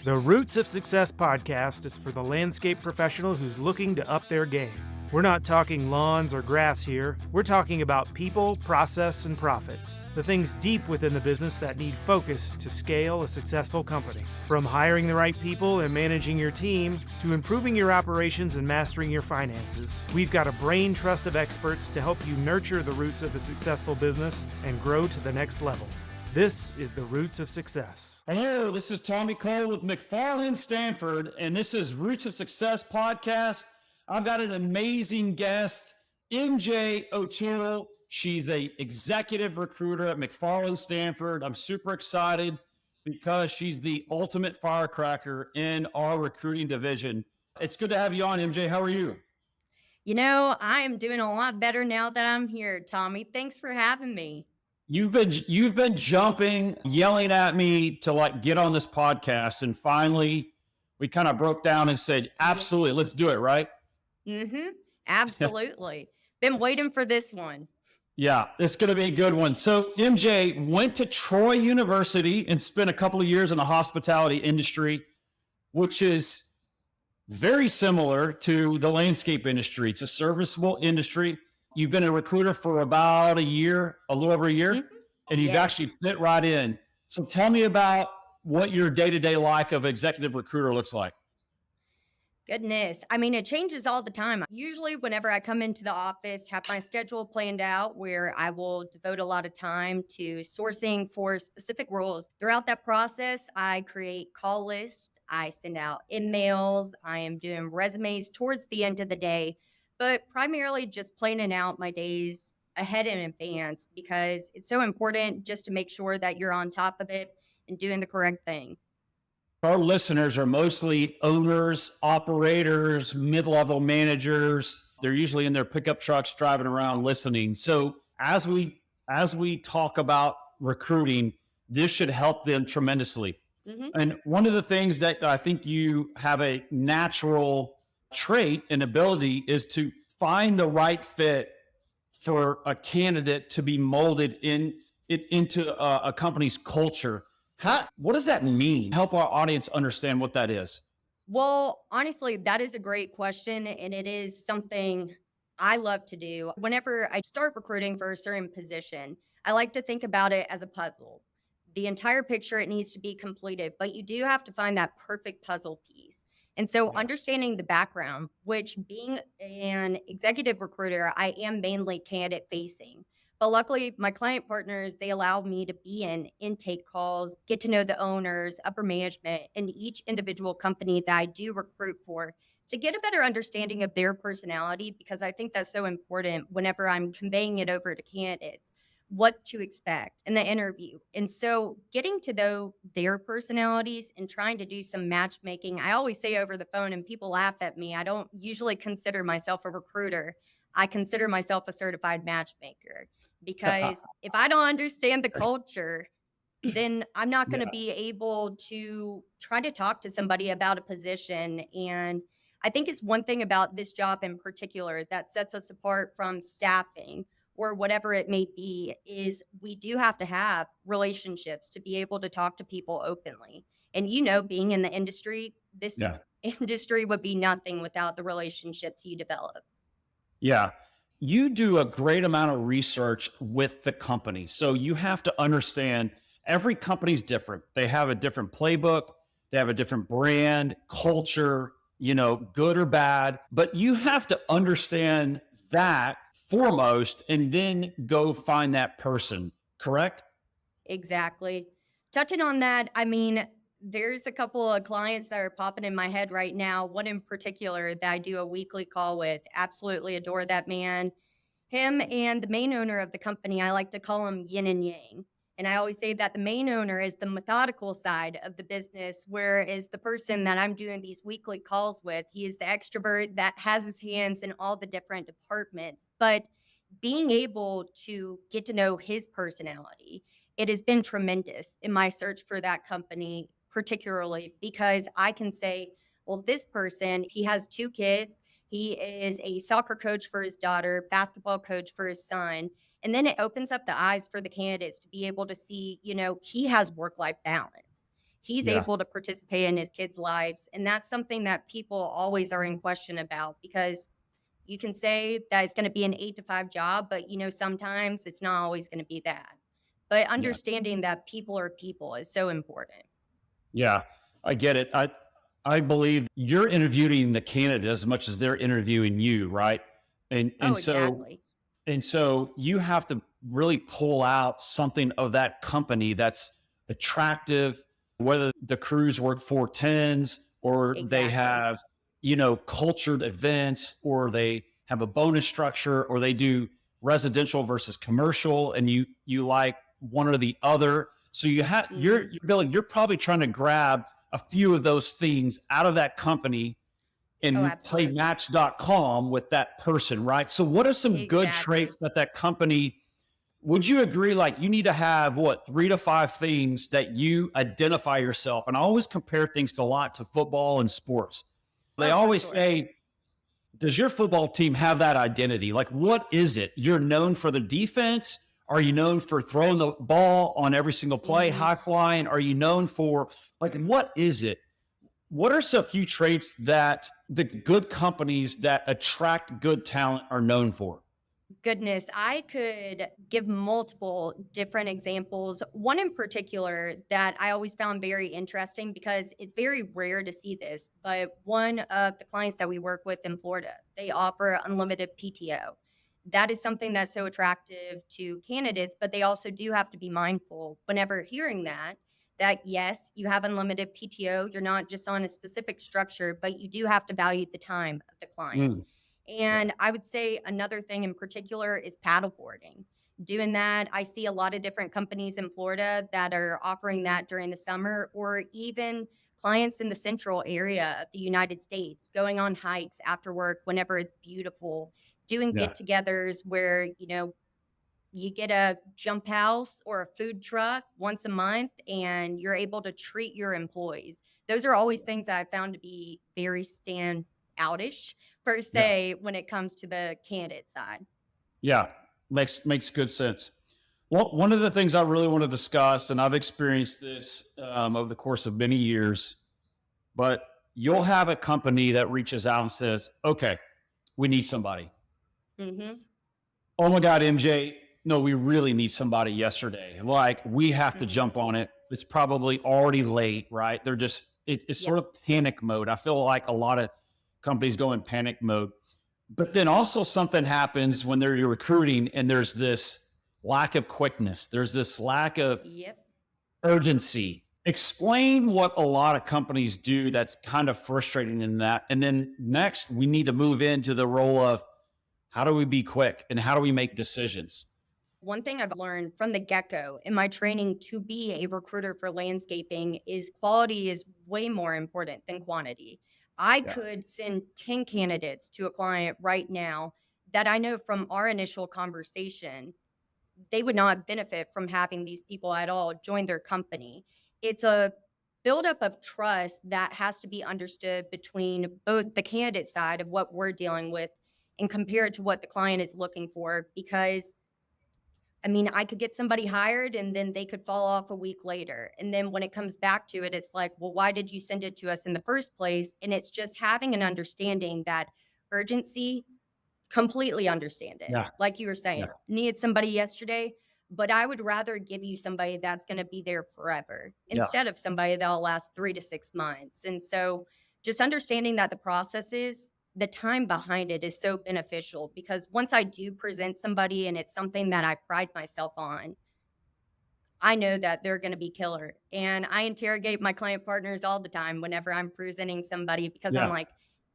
The Roots of Success podcast is for the landscape professional who's looking to up their game. We're not talking lawns or grass here. We're talking about people, process, and profits. The things deep within the business that need focus to scale a successful company. From hiring the right people and managing your team, to improving your operations and mastering your finances, we've got a brain trust of experts to help you nurture the roots of a successful business and grow to the next level. This is the Roots of Success. Hello, this is Tommy Cole with McFarland Stanford, and this is Roots of Success podcast. I've got an amazing guest, MJ O'Toole. She's a executive recruiter at McFarland Stanford. I'm super excited because she's the ultimate firecracker in our recruiting division. It's good to have you on, MJ. How are you? You know, I am doing a lot better now that I'm here, Tommy. Thanks for having me. You've been jumping, yelling at me to get on this podcast, and finally we kind of broke down and said, absolutely, let's do it, right? Absolutely. Been waiting for this one. Yeah, it's going to be a good one. So MJ went to Troy University and spent a couple of years in the hospitality industry, which is very similar to the landscape industry. It's a serviceable industry. You've been a recruiter for about a little over a year, and you've actually fit right in. So tell me about what your day-to-day life of executive recruiter looks like. Goodness. I mean, it changes all the time. Usually whenever I come into the office, have my schedule planned out where I will devote a lot of time to sourcing for specific roles. Throughout that process, I create call lists. I send out emails. I am doing resumes towards the end of the day, but primarily just planning out my days ahead in advance because it's so important just to make sure that you're on top of it and doing the correct thing. Our listeners are mostly owners, operators, mid-level managers. They're usually in their pickup trucks driving around listening. So as we talk about recruiting, this should help them tremendously. And one of the things that I think you have a natural trait and ability is to find the right fit for a candidate to be molded into a company's culture. What does that mean? Help our audience understand what that is. Well, honestly, that is a great question, and it is something I love to do. Whenever I start recruiting for a certain position, I like to think about it as a puzzle. The entire picture, it needs to be completed, but you do have to find that perfect puzzle piece. And so understanding the background, which being an executive recruiter, I am mainly candidate facing. But luckily, my client partners, they allow me to be in intake calls, get to know the owners, upper management, and each individual company that I do recruit for to get a better understanding of their personality, because I think that's so important whenever I'm conveying it over to candidates, what to expect in the interview. And so getting to know their personalities and trying to do some matchmaking, I always say over the phone, and people laugh at me, I don't usually consider myself a recruiter. I consider myself a certified matchmaker. Because if I don't understand the culture, then I'm not going to be able to try to talk to somebody about a position. And I think it's one thing about this job in particular that sets us apart from staffing or whatever it may be, is we do have to have relationships to be able to talk to people openly. And, being in the industry, this industry would be nothing without the relationships you develop. Yeah. You do a great amount of research with the company. So you have to understand every company's different. They have a different playbook. They have a different brand, culture, good or bad. But you have to understand that foremost and then go find that person, correct? Exactly. Touching on that, I mean, there's a couple of clients that are popping in my head right now. One in particular that I do a weekly call with. Absolutely adore that man. Him and the main owner of the company, I like to call him yin and yang. And I always say that the main owner is the methodical side of the business, whereas the person that I'm doing these weekly calls with, he is the extrovert that has his hands in all the different departments. But being able to get to know his personality, it has been tremendous in my search for that company, particularly because I can say, well, this person, he has 2 kids. He is a soccer coach for his daughter, basketball coach for his son. And then it opens up the eyes for the candidates to be able to see, he has work-life balance. He's Yeah. able to participate in his kids' lives. And that's something that people always are in question about, because you can say that it's going to be an 8 to 5 job, but sometimes it's not always going to be that. But Yeah. understanding that people are people is so important. Yeah. I get it. I believe you're interviewing the candidate as much as they're interviewing you, right? And Oh, and so exactly. and so you have to really pull out something of that company that's attractive, whether the crews work 410s or they Exactly. have, cultured events, or they have a bonus structure, or they do residential versus commercial, and you like one or the other. So Hmm. you're probably trying to grab a few of those things out of that company Oh, and play absolutely. match.com with that person, right? So what are some good Exactly. traits that company, would you agree, like you need to have what, 3 to 5 things that you identify yourself? And I always compare things a lot to football and sports. They Oh, for always sure. say, does your football team have that identity? Like, what is it? You're known for the defense? Are you known for throwing the ball on every single play, Hmm. high flying? Are you known for, like, what is it? What are some few traits that the good companies that attract good talent are known for? Goodness, I could give multiple different examples. One in particular that I always found very interesting, because it's very rare to see this, but one of the clients that we work with in Florida, they offer unlimited PTO. That is something that's so attractive to candidates, but they also do have to be mindful whenever hearing that yes, you have unlimited PTO. You're not just on a specific structure, but you do have to value the time of the client. Mm, yeah. And I would say another thing in particular is paddleboarding. Doing that, I see a lot of different companies in Florida that are offering that during the summer, or even clients in the central area of the United States going on hikes after work whenever it's beautiful, doing Yeah. get togethers where, you get a jump house or a food truck once a month and you're able to treat your employees. Those are always things that I found to be very stand outish per Yeah. se when it comes to the candidate side. Yeah. Makes good sense. Well, one of the things I really want to discuss, and I've experienced this over the course of many years, but you'll have a company that reaches out and says, okay, we need somebody. Mhm. Oh my God, MJ, no, we really need somebody yesterday. Like, we have to Mhm. jump on it. It's probably already late, right? It's sort Yep. of panic mode. I feel like a lot of companies go in panic mode. But then also something happens when you're recruiting, and there's this lack of quickness. There's this lack of Yep. urgency. Explain what a lot of companies do that's kind of frustrating in that. And then next, we need to move into the role of how do we be quick and how do we make decisions? One thing I've learned from the get go in my training to be a recruiter for landscaping is quality is way more important than quantity. I Yeah. could send 10 candidates to a client right now that I know from our initial conversation they would not benefit from having these people at all join their company. It's a buildup of trust that has to be understood between both the candidate side of what we're dealing with and compared to what the client is looking for. Because I mean, I could get somebody hired and then they could fall off a week later. And then when it comes back to it, it's like, well, why did you send it to us in the first place? And it's just having an understanding that urgency, completely understand it. Yeah. Like you were Yeah. saying, need somebody yesterday, but I would rather give you somebody that's going to be there forever Yeah. instead of somebody that'll last 3 to 6 months. And so just understanding that the process is the time behind it is so beneficial, because once I do present somebody and it's something that I pride myself on, I know that they're going to be killer. And I interrogate my client partners all the time whenever I'm presenting somebody, because I'm Yeah. like,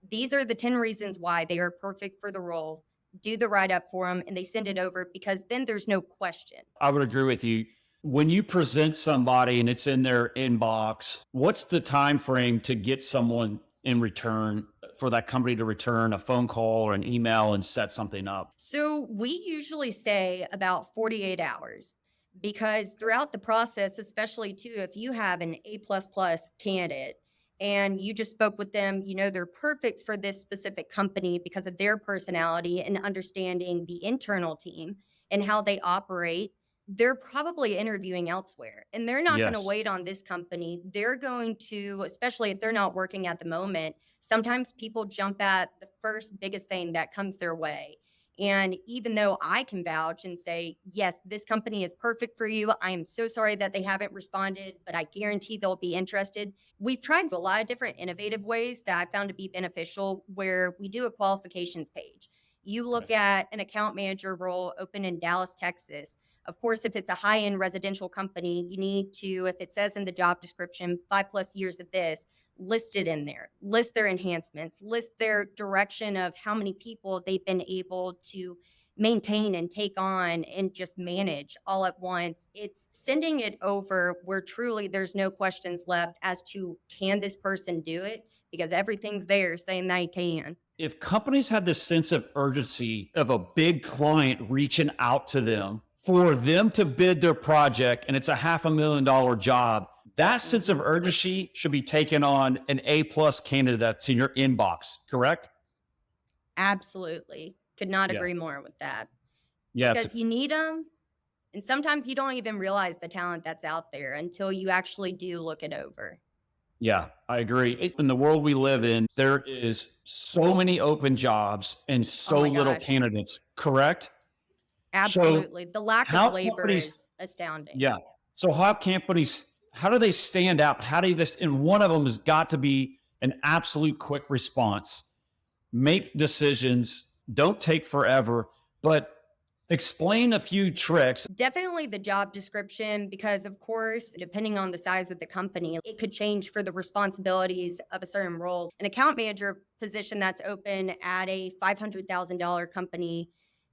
these are the 10 reasons why they are perfect for the role. Do the write up for them and they send it over, because then there's no question. I would agree with you. When you present somebody and it's in their inbox, what's the time frame to get someone in return, for that company to return a phone call or an email and set something up? So we usually say about 48 hours, because throughout the process, especially too, if you have an A plus plus candidate and you just spoke with them, they're perfect for this specific company because of their personality and understanding the internal team and how they operate. they're probably interviewing elsewhere and they're not going to Yes. wait on this company. They're going to, especially if they're not working at the moment, sometimes people jump at the first biggest thing that comes their way. And even though I can vouch and say, yes, this company is perfect for you, I am so sorry that they haven't responded, but I guarantee they'll be interested. We've tried a lot of different innovative ways that I found to be beneficial where we do a qualifications page. You look Right. at an account manager role open in Dallas, Texas. Of course, if it's a high end residential company, you need to, if it says in the job description, 5+ years of this, list it in there, list their enhancements, list their direction of how many people they've been able to maintain and take on and just manage all at once. It's sending it over where truly there's no questions left as to can this person do it? Because everything's there saying they can. If companies had this sense of urgency of a big client reaching out to them for them to bid their project and it's a $500,000 job, that sense of urgency should be taken on an A+ candidate that's in your inbox, correct? Absolutely. Could not Yeah. agree more with that. Yeah. Because you need them. And sometimes you don't even realize the talent that's out there until you actually do look it over. Yeah, I agree. In the world we live in, there is so many open jobs and Oh so my little gosh. candidates, correct? So Absolutely. The lack of how labor companies, is astounding. yeah. So how companies, how do they stand out? How do this, and one of them has got to be an absolute quick response. Make decisions, don't take forever, but explain a few tricks. Definitely the job description, because of course, depending on the size of the company, it could change for the responsibilities of a certain role. An account manager position that's open at a $500,000 company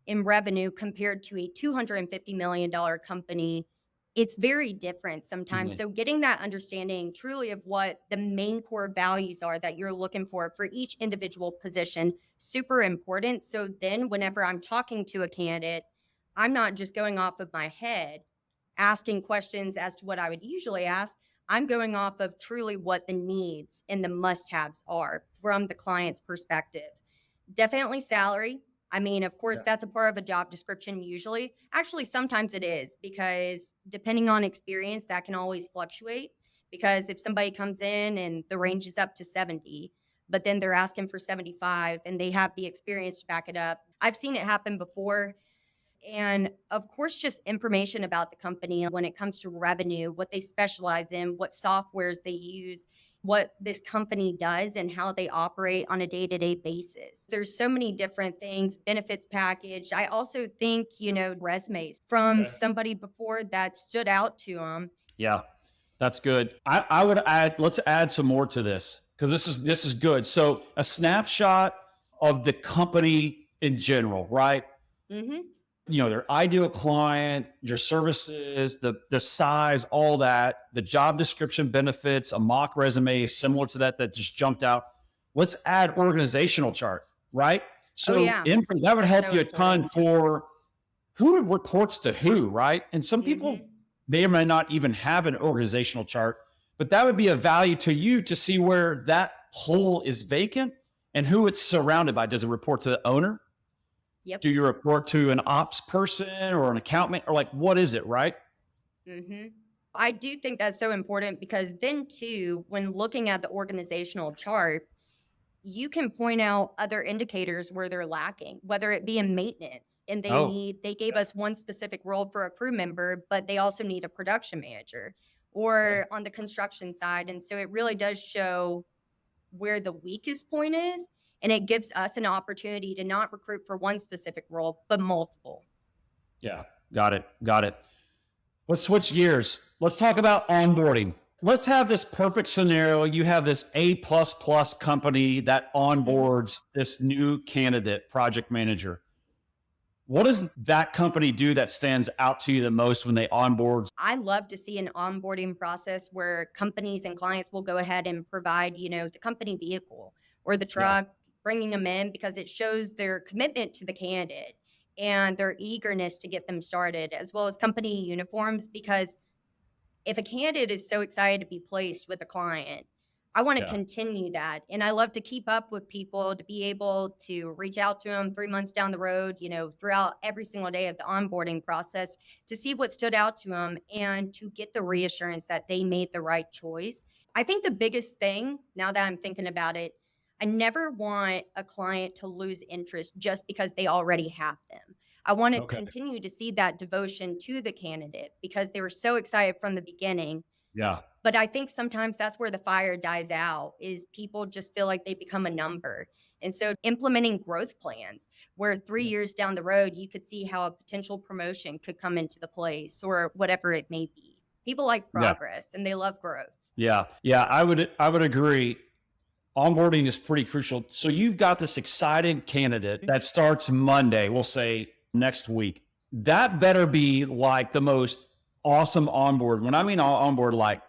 in revenue compared to a $250 million company, it's very different sometimes. Mhm. So getting that understanding truly of what the main core values are that you're looking for each individual position, super important. So then whenever I'm talking to a candidate, I'm not just going off of my head, asking questions as to what I would usually ask. I'm going off of truly what the needs and the must haves are from the client's perspective. Definitely salary. I mean, of course, Yeah. that's a part of a job description usually. Actually, sometimes it is because depending on experience, that can always fluctuate. Because if somebody comes in and the range is up to 70, but then they're asking for 75 and they have the experience to back it up, I've seen it happen before. And of course, just information about the company when it comes to revenue, what they specialize in, what softwares they use, what this company does, and how they operate on a day to day basis. There's so many different things, benefits package. I also think, resumes from Okay. somebody before that stood out to them. Yeah, that's good. I would add, let's add some more to this because this is good. So a snapshot of the company in general, right? Hmm. Their ideal client, your services, the size, all that, the job description, benefits, a mock resume similar to that just jumped out. Let's add organizational chart, right? Oh, So yeah. that would That's help so you a ton important. for who reports to who, right? And some people Hmm. may or may not even have an organizational chart, but that would be a value to you to see where that hole is vacant and who it's surrounded by. Does it report to the owner? Yep. Do you report to an ops person or an accountant or like what is it, right? Hmm. I do think that's so important because then, too, when looking at the organizational chart, you can point out other indicators where they're lacking, whether it be in maintenance and Oh, they gave us one specific role for a crew member, but they also need a production manager okay. or on the construction side. And so it really does show where the weakest point is. And it gives us an opportunity to not recruit for one specific role, but multiple. Yeah, got it. Got it. Let's switch gears. Let's talk about onboarding. Let's have this perfect scenario. You have this A++ company that Mhm. onboards this new candidate, project manager. What does that company do that stands out to you the most when they onboard? I love to see an onboarding process where companies and clients will go ahead and provide, the company vehicle or the Yeah. truck, bringing them in because it shows their commitment to the candidate and their eagerness to get them started, as well as company uniforms. Because if a candidate is so excited to be placed with a client, I want to Yeah. continue that. And I love to keep up with people, to be able to reach out to them 3 months down the road, throughout every single day of the onboarding process to see what stood out to them and to get the reassurance that they made the right choice. I think the biggest thing, now that I'm thinking about it, I never want a client to lose interest just because they already have them. I want to Okay. continue to see that devotion to the candidate because they were so excited from the beginning. Yeah. But I think sometimes that's where the fire dies out is people just feel like they become a number. And so implementing growth plans where 3 years down the road, you could see how a potential promotion could come into the place or whatever it may be. People like Yeah. progress and they love growth. Yeah. Yeah. I would agree. Onboarding is pretty crucial. So you've got this exciting candidate that starts Monday, we'll say next week. That better be like the most awesome onboard. When I mean onboard, like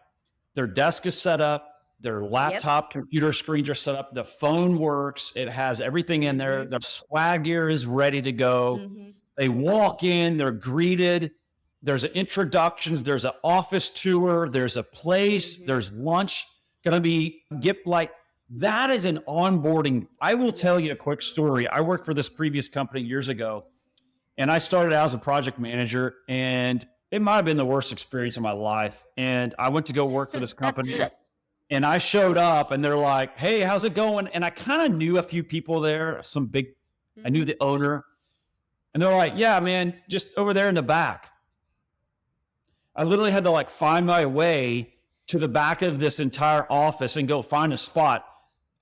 their desk is set up, their laptop computer screens are set up, the phone works, it has everything in there, the swag gear is ready to go. They walk in, they're greeted, there's introductions, there's an office tour, there's a place, there's lunch gonna be that is an onboarding. I will tell you a quick story. I worked for this previous company years ago, and I started out as a project manager, and it might have been the worst experience of my life. And I went to go work for this company, and I showed up, and they're like, "Hey, how's it going?" And I kind of knew a few people there, I knew the owner, and they're like, "Yeah, man, just over there in the back." I literally had to find my way to the back of this entire office and go find a spot.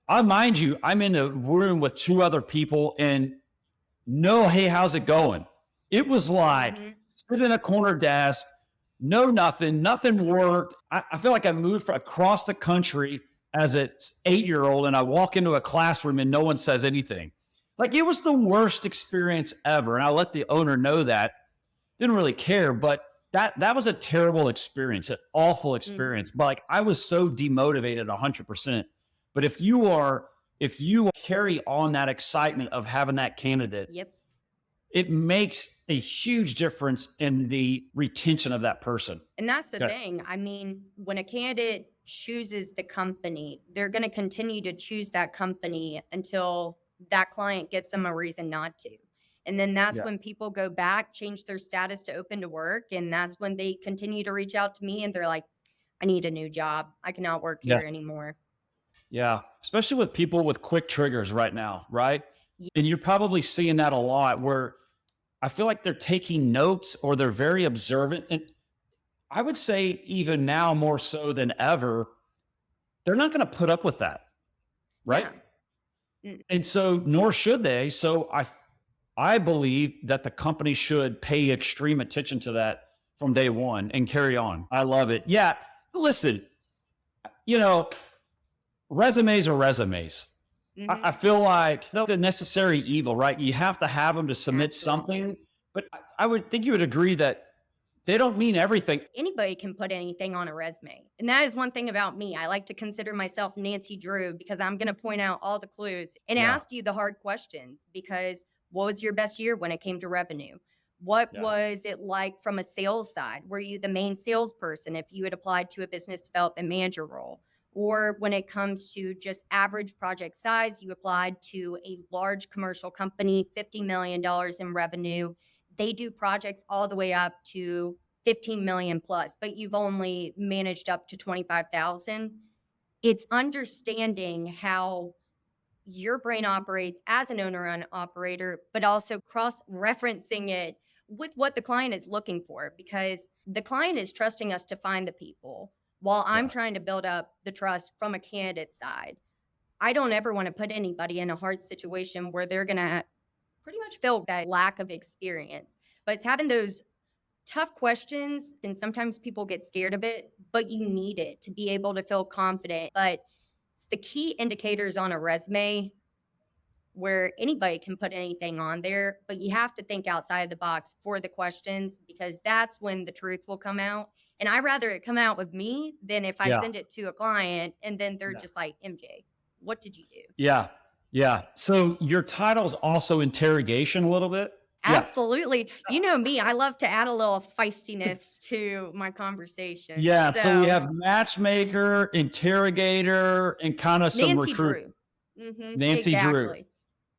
Mind you, I'm in a room with two other people and no, hey, how's it going? It was like sit in a corner desk, nothing worked. I feel like I moved across the country as an 8-year-old and I walk into a classroom and no one says anything. It was the worst experience ever. And I let the owner know that. Didn't really care, but that was a terrible experience, an awful experience. But I was so demotivated 100%. But if you carry on that excitement of having that candidate, it makes a huge difference in the retention of that person. And that's the thing. I mean, when a candidate chooses the company, they're going to continue to choose that company until that client gives them a reason not to. And then that's when people go back, change their status to open to work. And that's when they continue to reach out to me and they're like, I need a new job. I cannot work here anymore. Yeah. Especially with people with quick triggers right now. Right. And you're probably seeing that a lot where I feel like they're taking notes or they're very observant. And I would say even now more so than ever, they're not going to put up with that. Right. Yeah. And so nor should they. So I believe that the company should pay extreme attention to that from day one and carry on. I love it. Yeah. Listen, resumes are resumes. I feel like they're the necessary evil, right? You have to have them to submit something, but I would think you would agree that they don't mean everything. Anybody can put anything on a resume. And that is one thing about me. I like to consider myself Nancy Drew because I'm going to point out all the clues and ask you the hard questions because what was your best year when it came to revenue? What was it like from a sales side? Were you the main salesperson if you had applied to a business development manager role? Or when it comes to just average project size, you applied to a large commercial company, $50 million in revenue. They do projects all the way up to 15 million plus, but you've only managed up to 25,000. It's understanding how your brain operates as an owner and operator, but also cross-referencing it with what the client is looking for, because the client is trusting us to find the people while I'm trying to build up the trust from a candidate side. I don't ever want to put anybody in a hard situation where they're going to pretty much feel that lack of experience. But it's having those tough questions, and sometimes people get scared of it, but you need it to be able to feel confident. But it's the key indicators on a resume where anybody can put anything on there, but you have to think outside the box for the questions because that's when the truth will come out. And I'd rather it come out with me than if I send it to a client and then they're just like, MJ, what did you do? Yeah. Yeah. So your title's also interrogation a little bit. Yeah. Absolutely. You know me, I love to add a little feistiness to my conversation. Yeah. So we So, have matchmaker, interrogator, and kind of some Nancy recruit. Drew. Nancy Drew.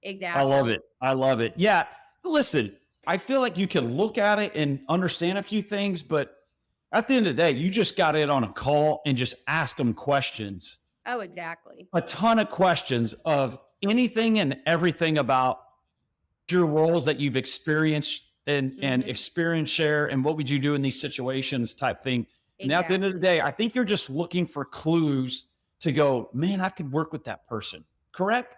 Exactly. I love Exactly. it. I love it. Yeah. Listen, I feel like you can look at it and understand a few things, but at the end of the day, you just got in on a call and just ask them questions, Oh, exactly. a ton of questions of anything and everything about your roles that you've experienced and Mhm. experience share and what would you do in these situations type thing. And at the end of the Exactly. day, I think you're just looking for clues to go, man, I could work with that person. Correct?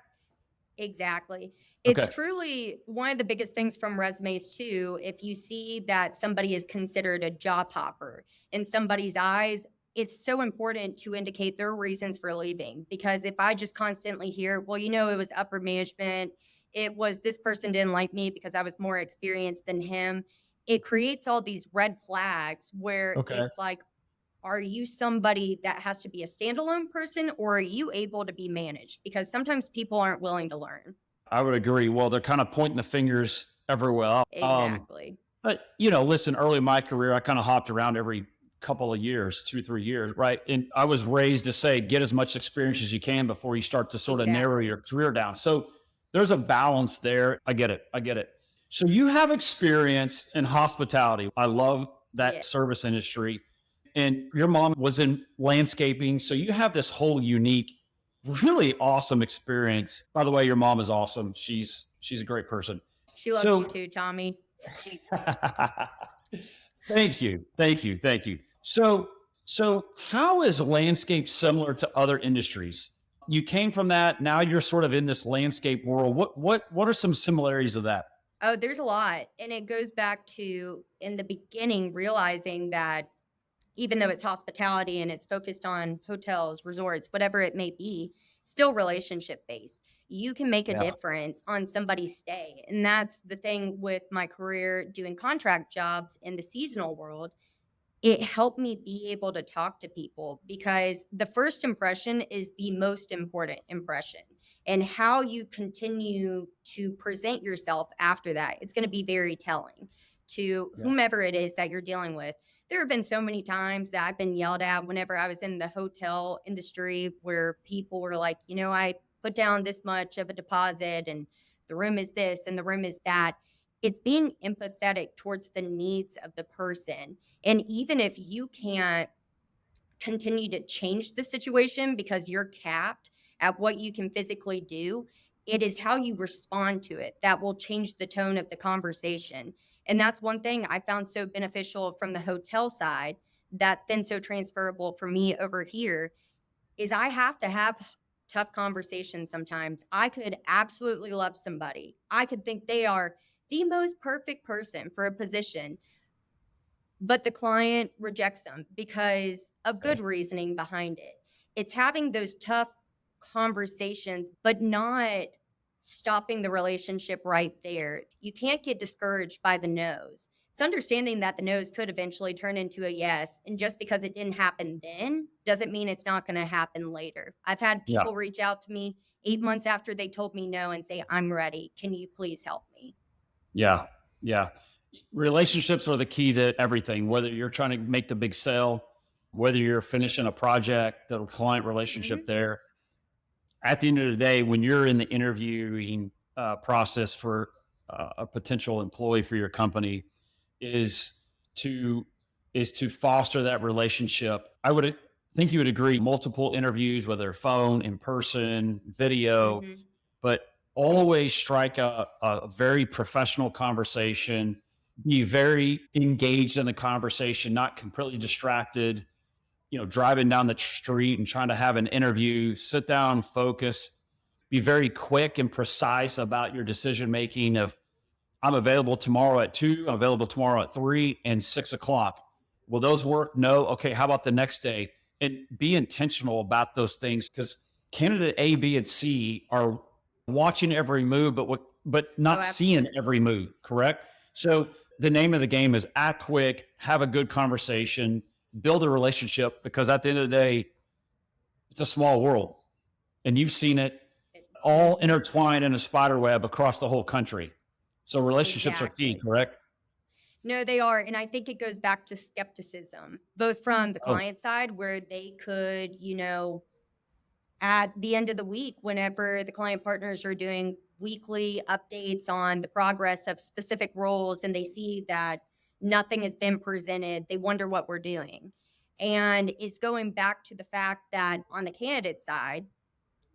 Exactly. It's Okay. truly one of the biggest things from resumes too. If you see that somebody is considered a job hopper in somebody's eyes, it's so important to indicate their reasons for leaving. Because if I just constantly hear, well, it was upper management, it was this person didn't like me because I was more experienced than him, it creates all these red flags where Okay. it's like, are you somebody that has to be a standalone person or are you able to be managed? Because sometimes people aren't willing to learn. I would agree. Well, they're kind of pointing the fingers everywhere. Exactly. But listen, early in my career, I kind of hopped around every couple of years, 2, 3 years, right? And I was raised to say, get as much experience as you can before you start to sort of narrow your Exactly. career down. So there's a balance there. I get it. I get it. So you have experience in hospitality. I love Yeah. that service industry. And your mom was in landscaping. So you have this whole unique, really awesome experience. By the way, your mom is awesome. She's a great person. She loves you So too, Tommy. thank you. Thank you. Thank you. So how is landscape similar to other industries? You came from that. Now you're sort of in this landscape world. What are some similarities of that? Oh, there's a lot. And it goes back to in the beginning realizing that even though it's hospitality and it's focused on hotels, resorts, whatever it may be, still relationship based. You can make a Yeah. difference on somebody's stay. And that's the thing with my career doing contract jobs in the seasonal world. It helped me be able to talk to people because the first impression is the most important impression. And how you continue to present yourself after that, it's going to be very telling to Yeah. whomever it is that you're dealing with. There have been so many times that I've been yelled at whenever I was in the hotel industry where people were like, I put down this much of a deposit and the room is this and the room is that. It's being empathetic towards the needs of the person. And even if you can't continue to change the situation because you're capped at what you can physically do, it is how you respond to it that will change the tone of the conversation. And that's one thing I found so beneficial from the hotel side that's been so transferable for me over here is I have to have tough conversations sometimes. I could absolutely love somebody. I could think they are the most perfect person for a position, but the client rejects them because of good Okay. reasoning behind it. It's having those tough conversations, but not stopping the relationship right there. You can't get discouraged by the no's. It's understanding that the no's could eventually turn into a yes. And just because it didn't happen then doesn't mean it's not going to happen later. I've had Yeah. people reach out to me 8 months after they told me no and say, I'm ready. Can you please help me? Yeah. Yeah. Relationships are the key to everything, whether you're trying to make the big sale, whether you're finishing a project, the client relationship Hmm. there. At the end of the day, when you're in the interviewing process for a potential employee for your company, is to foster that relationship. I would think you would agree. Multiple interviews, whether phone, in person, video, Hmm. but always strike a very professional conversation. Be very engaged in the conversation, not completely distracted, driving down the street and trying to have an interview. Sit down, focus, be very quick and precise about your decision making of, I'm available tomorrow at 2, I'm available tomorrow at 3 and 6 o'clock. Will those work? No. Okay. How about the next day? And be intentional about those things because candidate A, B, and C are watching every move, but Oh, not seeing absolutely. every move. Correct. So the name of the game is act quick, have a good conversation, build a relationship because at the end of the day, it's a small world and you've seen it all Mhm. intertwined in a spider web across the whole country. So relationships are key, Exactly. correct? No, they are. And I think it goes back to skepticism, both from the Oh, client side, where they could, at the end of the week, whenever the client partners are doing weekly updates on the progress of specific roles and they see that nothing has been presented, they wonder what we're doing. And it's going back to the fact that on the candidate side,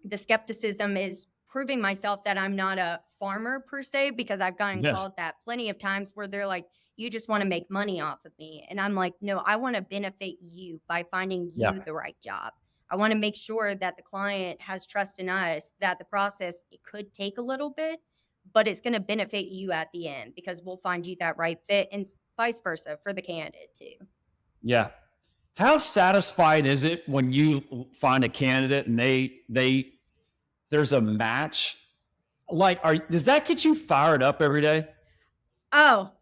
the skepticism is proving myself that I'm not a farmer per se, because I've gotten yes. called that plenty of times where they're like, you just want to make money off of me. And I'm like, no, I want to benefit you by finding Yeah. you the right job. I want to make sure that the client has trust in us, that the process, it could take a little bit, but it's going to benefit you at the end because we'll find you that right fit, and vice versa for the candidate too. Yeah. How satisfied is it when you find a candidate and there's a match? Like, does that get you fired up every day? Oh,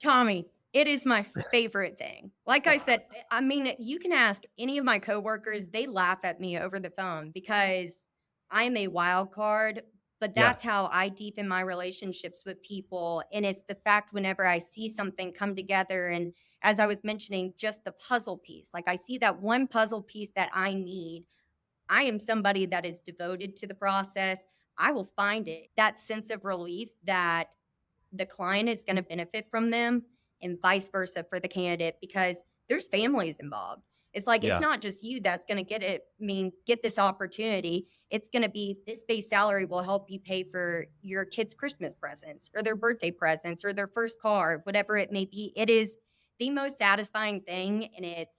Tommy, it is my favorite thing. Like I said, I mean, you can ask any of my coworkers, they laugh at me over the phone because I'm a wild card, but Yeah. that's how I deepen my relationships with people. And it's the fact whenever I see something come together, and as I was mentioning, just the puzzle piece, like I see that one puzzle piece that I need, I am somebody that is devoted to the process. I will find it. That sense of relief that the client is going to benefit from them, and vice versa for the candidate, because there's families involved. It's like, it's Yeah. not just you that's going to get this opportunity. It's going to be this base salary will help you pay for your kids' Christmas presents or their birthday presents or their first car, whatever it may be. It is the most satisfying thing. And it's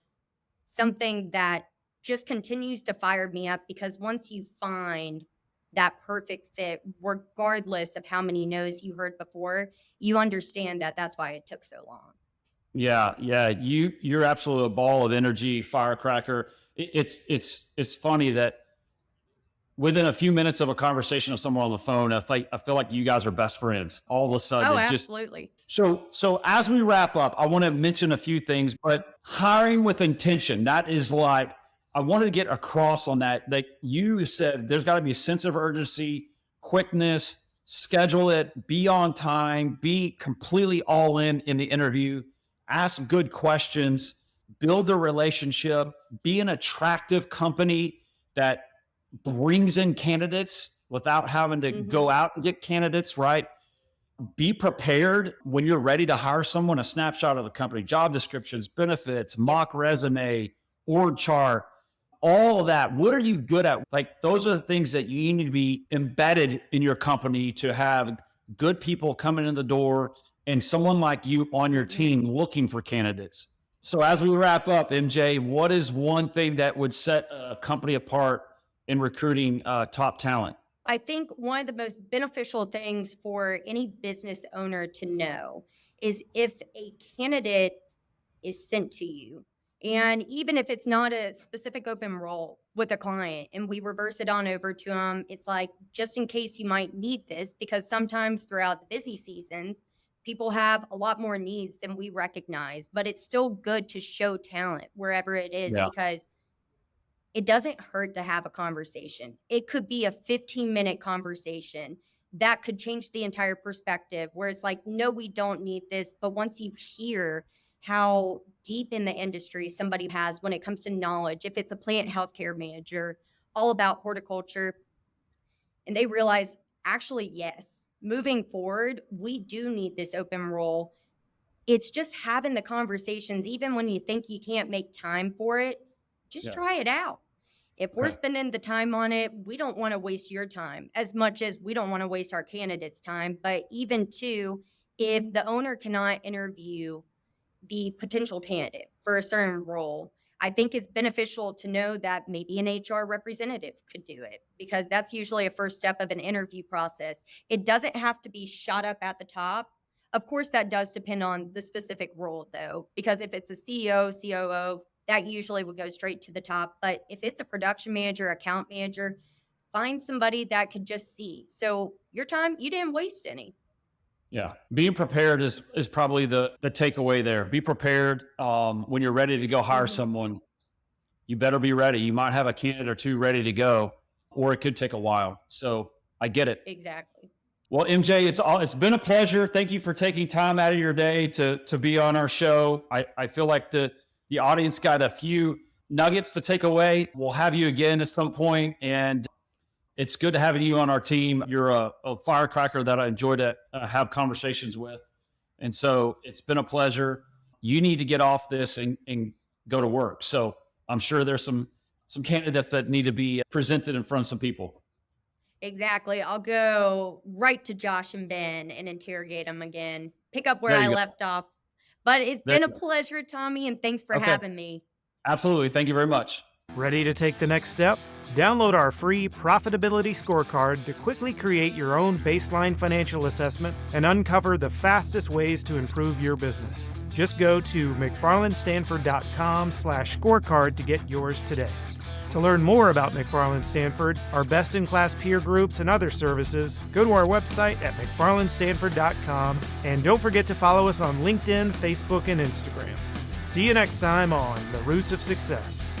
something that just continues to fire me up, because once you find that perfect fit, regardless of how many no's you heard before, you understand that that's why it took so long. Yeah. Yeah. You're absolutely a ball of energy, firecracker. It's funny that within a few minutes of a conversation with someone on the phone, I feel like you guys are best friends. All of a sudden, Oh, it just absolutely. so as we wrap up, I want to mention a few things, but hiring with intention, that is like, I wanted to get across on that you said there's got to be a sense of urgency, quickness, schedule it, be on time, be completely all in the interview, ask good questions, build a relationship, be an attractive company that brings in candidates without having to go out and get candidates, right? Be prepared when you're ready to hire someone, a snapshot of the company, job descriptions, benefits, Yep. mock resume, org chart, all of that. What are you good at? Like, those are the things that you need to be embedded in your company to have good people coming in the door and someone like you on your team looking for candidates. So as we wrap up, MJ, what is one thing that would set a company apart in recruiting top talent? I think one of the most beneficial things for any business owner to know is if a candidate is sent to you, and even if it's not a specific open role with a client and we reverse it on over to them, it's like, just in case you might need this, because sometimes throughout the busy seasons, people have a lot more needs than we recognize, but it's still good to show talent wherever it is, Yeah. because it doesn't hurt to have a conversation. It could be a 15-minute conversation that could change the entire perspective, where it's like, no, we don't need this. But once you hear how deep in the industry somebody has when it comes to knowledge, if it's a plant healthcare manager, all about horticulture, and they realize, actually, yes, moving forward, we do need this open role. It's just having the conversations, even when you think you can't make time for it, just Yeah. try it out. If we're Okay. spending the time on it, we don't want to waste your time as much as we don't want to waste our candidates' time. But even too, if the owner cannot interview the potential candidate for a certain role, I think it's beneficial to know that maybe an HR representative could do it, because that's usually a first step of an interview process. It doesn't have to be shot up at the top. Of course, that does depend on the specific role, though, because if it's a CEO, COO, that usually would go straight to the top. But if it's a production manager, account manager, find somebody that could just see. So your time, you didn't waste any. Yeah. Being prepared is probably the takeaway there. Be prepared. When you're ready to go hire someone, you better be ready. You might have a candidate or two ready to go, or it could take a while. So I get it. Exactly. Well, MJ, it's been a pleasure. Thank you for taking time out of your day to be on our show. I feel like the audience got a few nuggets to take away. We'll have you again at some point, and it's good to have you on our team. You're a firecracker that I enjoy to have conversations with, and so it's been a pleasure. You need to get off this and go to work. So I'm sure there's some candidates that need to be presented in front of some people. Exactly. I'll go right to Josh and Ben and interrogate them again, pick up where There I you go. left off. But it's There been a you go. pleasure, Tommy, and thanks for Okay. having me. Absolutely. Thank you very much. Ready to take the next step? Download our free profitability scorecard to quickly create your own baseline financial assessment and uncover the fastest ways to improve your business. Just go to McFarlandStanford.com/scorecard to get yours today. To learn more about McFarland Stanford, our best-in-class peer groups, and other services, go to our website at McFarlandStanford.com, and don't forget to follow us on LinkedIn, Facebook, and Instagram. See you next time on The Roots of Success.